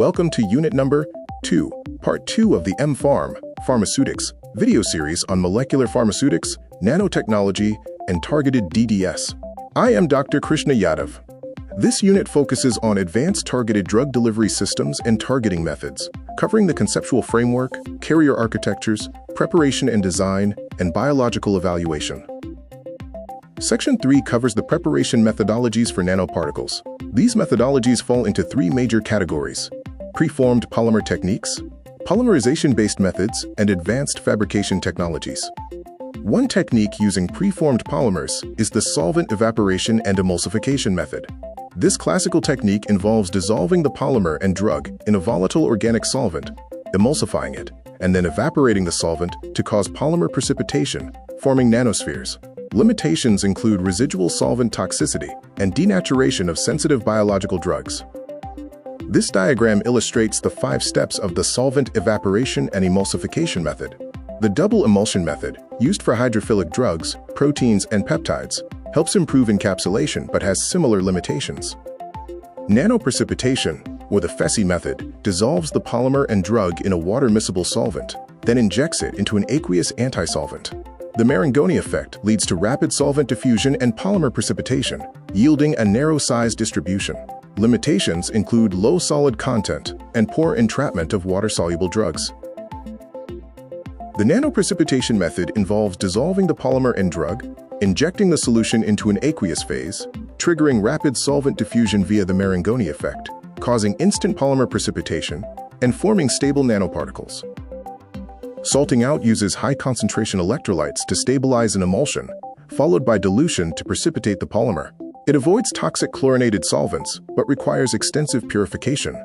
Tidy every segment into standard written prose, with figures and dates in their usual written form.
Welcome to Unit Number 2, Part 2 of the M-Pharm, Pharmaceutics, video series on molecular pharmaceutics, nanotechnology, and targeted DDS. I am Dr. Krishna Yadav. This unit focuses on advanced targeted drug delivery systems and targeting methods, covering the conceptual framework, carrier architectures, preparation and design, and biological evaluation. Section 3 covers the preparation methodologies for nanoparticles. These methodologies fall into three major categories: preformed polymer techniques, polymerization-based methods, and advanced fabrication technologies. One technique using preformed polymers is the solvent evaporation and emulsification method. This classical technique involves dissolving the polymer and drug in a volatile organic solvent, emulsifying it, and then evaporating the solvent to cause polymer precipitation, forming nanospheres. Limitations include residual solvent toxicity and denaturation of sensitive biological drugs. This diagram illustrates the 5 steps of the solvent evaporation and emulsification method. The double emulsion method, used for hydrophilic drugs, proteins, and peptides, helps improve encapsulation but has similar limitations. Nanoprecipitation, or the FESI method, dissolves the polymer and drug in a water-miscible solvent, then injects it into an aqueous antisolvent. The Marangoni effect leads to rapid solvent diffusion and polymer precipitation, yielding a narrow size distribution. Limitations include low solid content and poor entrapment of water-soluble drugs. The nanoprecipitation method involves dissolving the polymer and drug, injecting the solution into an aqueous phase, triggering rapid solvent diffusion via the Marangoni effect, causing instant polymer precipitation, and forming stable nanoparticles. Salting out uses high-concentration electrolytes to stabilize an emulsion, followed by dilution to precipitate the polymer. It avoids toxic chlorinated solvents, but requires extensive purification.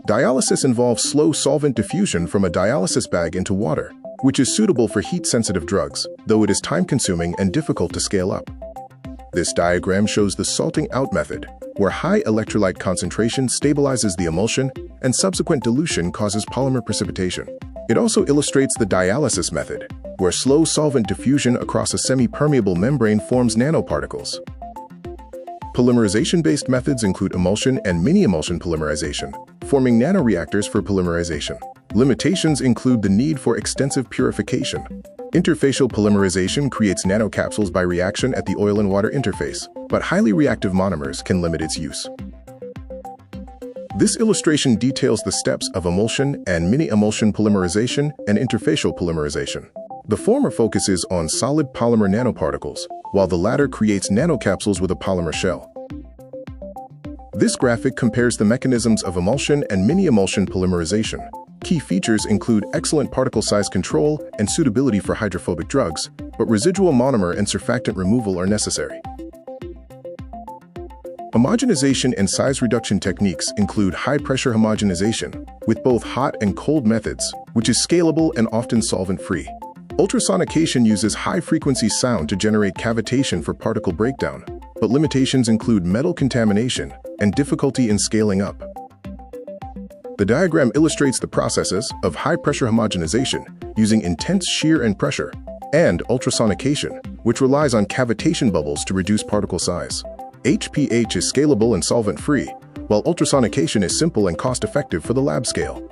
Dialysis involves slow solvent diffusion from a dialysis bag into water, which is suitable for heat-sensitive drugs, though it is time-consuming and difficult to scale up. This diagram shows the salting out method, where high electrolyte concentration stabilizes the emulsion and subsequent dilution causes polymer precipitation. It also illustrates the dialysis method, where slow solvent diffusion across a semi-permeable membrane forms nanoparticles. Polymerization-based methods include emulsion and mini-emulsion polymerization, forming nanoreactors for polymerization. Limitations include the need for extensive purification. Interfacial polymerization creates nanocapsules by reaction at the oil and water interface, but highly reactive monomers can limit its use. This illustration details the steps of emulsion and mini-emulsion polymerization and interfacial polymerization. The former focuses on solid polymer nanoparticles, while the latter creates nanocapsules with a polymer shell. This graphic compares the mechanisms of emulsion and mini-emulsion polymerization. Key features include excellent particle size control and suitability for hydrophobic drugs, but residual monomer and surfactant removal are necessary. Homogenization and size reduction techniques include high-pressure homogenization, with both hot and cold methods, which is scalable and often solvent-free. Ultrasonication uses high-frequency sound to generate cavitation for particle breakdown, but limitations include metal contamination and difficulty in scaling up. The diagram illustrates the processes of high-pressure homogenization using intense shear and pressure, and ultrasonication, which relies on cavitation bubbles to reduce particle size. HPH is scalable and solvent-free, while ultrasonication is simple and cost-effective for the lab scale.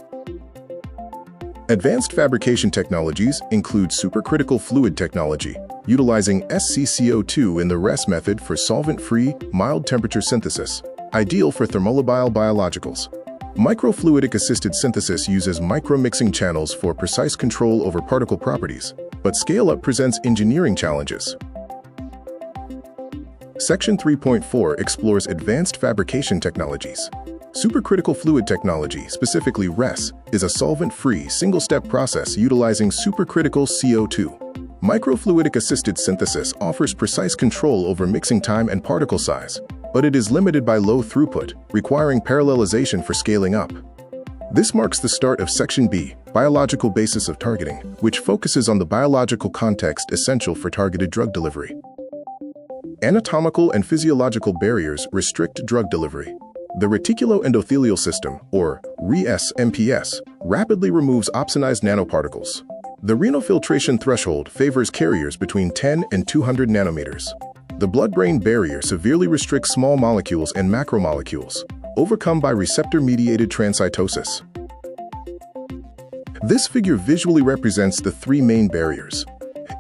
Advanced fabrication technologies include supercritical fluid technology, utilizing SCCO2 in the RES method for solvent-free, mild-temperature synthesis, ideal for thermolabile biologicals. Microfluidic-assisted synthesis uses micro-mixing channels for precise control over particle properties, but scale-up presents engineering challenges. Section 3.4 explores advanced fabrication technologies. Supercritical fluid technology, specifically RES, is a solvent-free, single-step process utilizing supercritical CO2. Microfluidic-assisted synthesis offers precise control over mixing time and particle size, but it is limited by low throughput, requiring parallelization for scaling up. This marks the start of Section B, Biological Basis of Targeting, which focuses on the biological context essential for targeted drug delivery. Anatomical and physiological barriers restrict drug delivery. The reticuloendothelial system, or RES-MPS, rapidly removes opsonized nanoparticles. The renal filtration threshold favors carriers between 10 and 200 nanometers. The blood-brain barrier severely restricts small molecules and macromolecules, overcome by receptor-mediated transcytosis. This figure visually represents the three main barriers.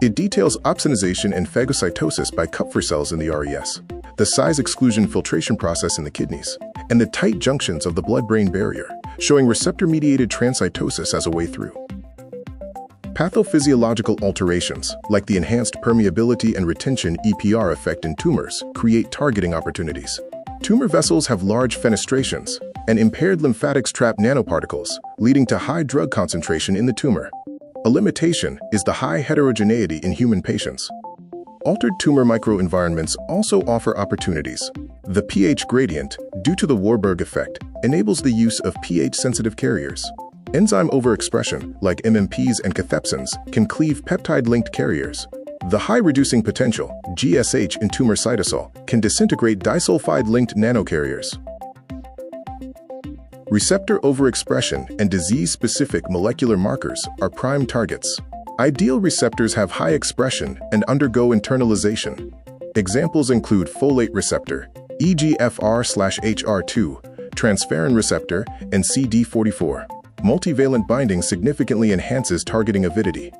It details opsonization and phagocytosis by Kupffer cells in the RES, the size exclusion filtration process in the kidneys, and the tight junctions of the blood-brain barrier, showing receptor-mediated transcytosis as a way through. Pathophysiological alterations, like the enhanced permeability and retention EPR effect in tumors, create targeting opportunities. Tumor vessels have large fenestrations, and impaired lymphatics trap nanoparticles, leading to high drug concentration in the tumor. A limitation is the high heterogeneity in human patients. Altered tumor microenvironments also offer opportunities. The pH gradient, due to the Warburg effect, enables the use of pH-sensitive carriers. Enzyme overexpression, like MMPs and cathepsins, can cleave peptide-linked carriers. The high-reducing potential, GSH in tumor cytosol, can disintegrate disulfide-linked nanocarriers. Receptor overexpression and disease-specific molecular markers are prime targets. Ideal receptors have high expression and undergo internalization. Examples include folate receptor, EGFR/HR2, transferrin receptor, and CD44. Multivalent binding significantly enhances targeting avidity.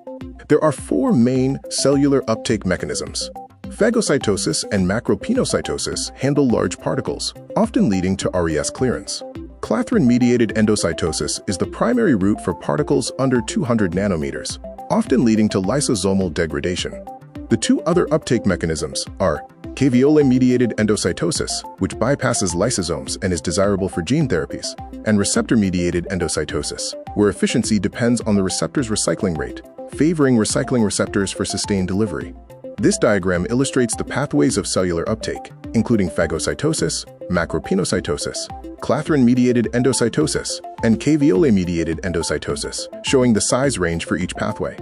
There are four main cellular uptake mechanisms. Phagocytosis and macropinocytosis handle large particles, often leading to RES clearance. Clathrin-mediated endocytosis is the primary route for particles under 200 nanometers, often leading to lysosomal degradation. The two other uptake mechanisms are caveolin-mediated endocytosis, which bypasses lysosomes and is desirable for gene therapies, and receptor-mediated endocytosis, where efficiency depends on the receptor's recycling rate, favoring recycling receptors for sustained delivery. This diagram illustrates the pathways of cellular uptake, including phagocytosis, macropinocytosis, clathrin-mediated endocytosis, and caveolin-mediated endocytosis, showing the size range for each pathway.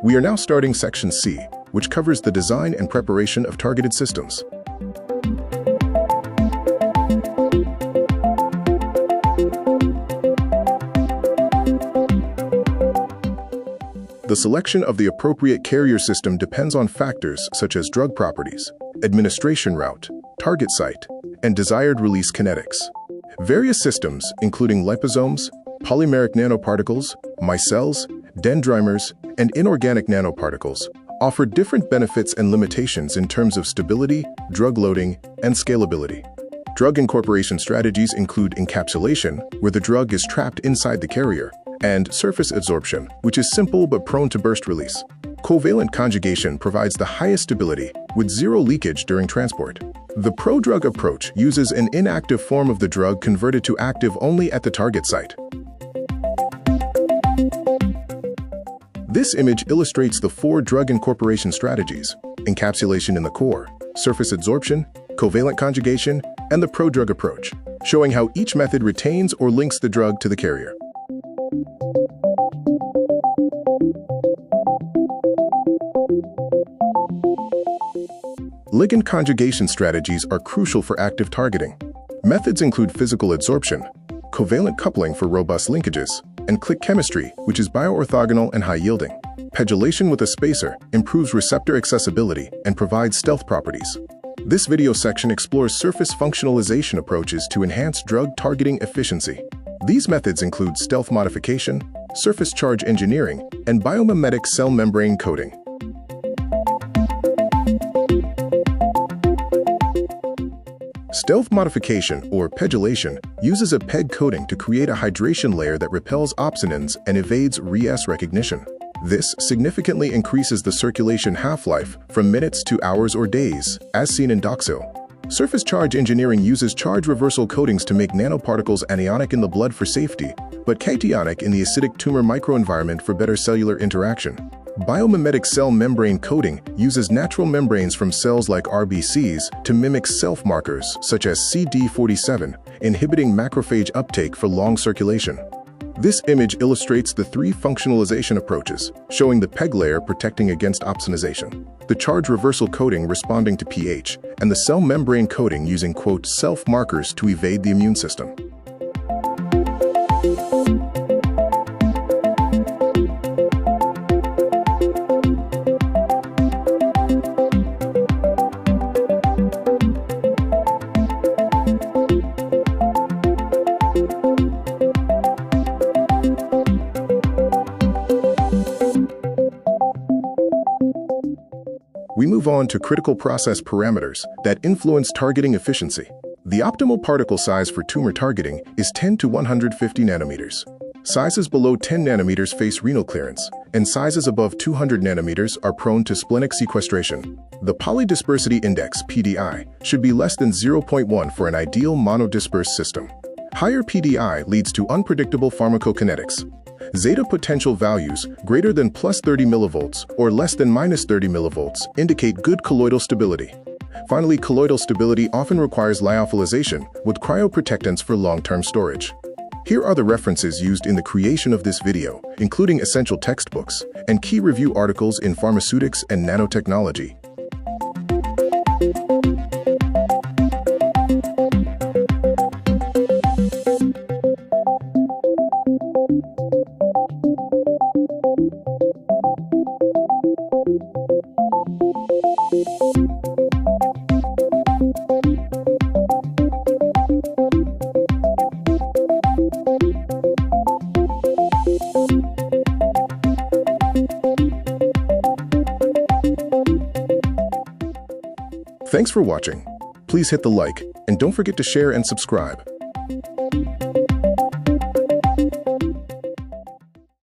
We are now starting Section C, which covers the design and preparation of targeted systems. The selection of the appropriate carrier system depends on factors such as drug properties, administration route, target site, and desired release kinetics. Various systems, including liposomes, polymeric nanoparticles, micelles, dendrimers, and inorganic nanoparticles, offer different benefits and limitations in terms of stability, drug loading, and scalability. Drug incorporation strategies include encapsulation, where the drug is trapped inside the carrier, and surface adsorption, which is simple but prone to burst release. Covalent conjugation provides the highest stability, with zero leakage during transport. The prodrug approach uses an inactive form of the drug converted to active only at the target site. This image illustrates the four drug incorporation strategies: encapsulation in the core, surface adsorption, covalent conjugation, and the prodrug approach, showing how each method retains or links the drug to the carrier. Ligand conjugation strategies are crucial for active targeting. Methods include physical adsorption, covalent coupling for robust linkages, and click chemistry, which is bioorthogonal and high-yielding. Pegylation with a spacer improves receptor accessibility and provides stealth properties. This video section explores surface functionalization approaches to enhance drug targeting efficiency. These methods include stealth modification, surface charge engineering, and biomimetic cell membrane coating. Stealth modification, or pegylation, uses a PEG coating to create a hydration layer that repels opsonins and evades RES recognition. This significantly increases the circulation half-life from minutes to hours or days, as seen in Doxil. Surface charge engineering uses charge reversal coatings to make nanoparticles anionic in the blood for safety, but cationic in the acidic tumor microenvironment for better cellular interaction. Biomimetic cell membrane coating uses natural membranes from cells like RBCs to mimic self-markers such as CD47, inhibiting macrophage uptake for long circulation. This image illustrates the three functionalization approaches, showing the PEG layer protecting against opsonization, the charge reversal coating responding to pH, and the cell membrane coating using, quote, self-markers to evade the immune system. we move on to critical process parameters that influence targeting efficiency. The optimal particle size for tumor targeting is 10 to 150 nanometers. Sizes below 10 nanometers face renal clearance, and sizes above 200 nanometers are prone to splenic sequestration. The polydispersity index, PDI, should be less than 0.1 for an ideal monodispersed system. Higher PDI leads to unpredictable pharmacokinetics. Zeta potential values greater than plus 30 millivolts or less than minus 30 millivolts indicate good colloidal stability. Finally, colloidal stability often requires lyophilization with cryoprotectants for long-term storage. Here are the references used in the creation of this video, including essential textbooks and key review articles in pharmaceutics and nanotechnology. Thanks for watching. Please hit the like and don't forget to share and subscribe.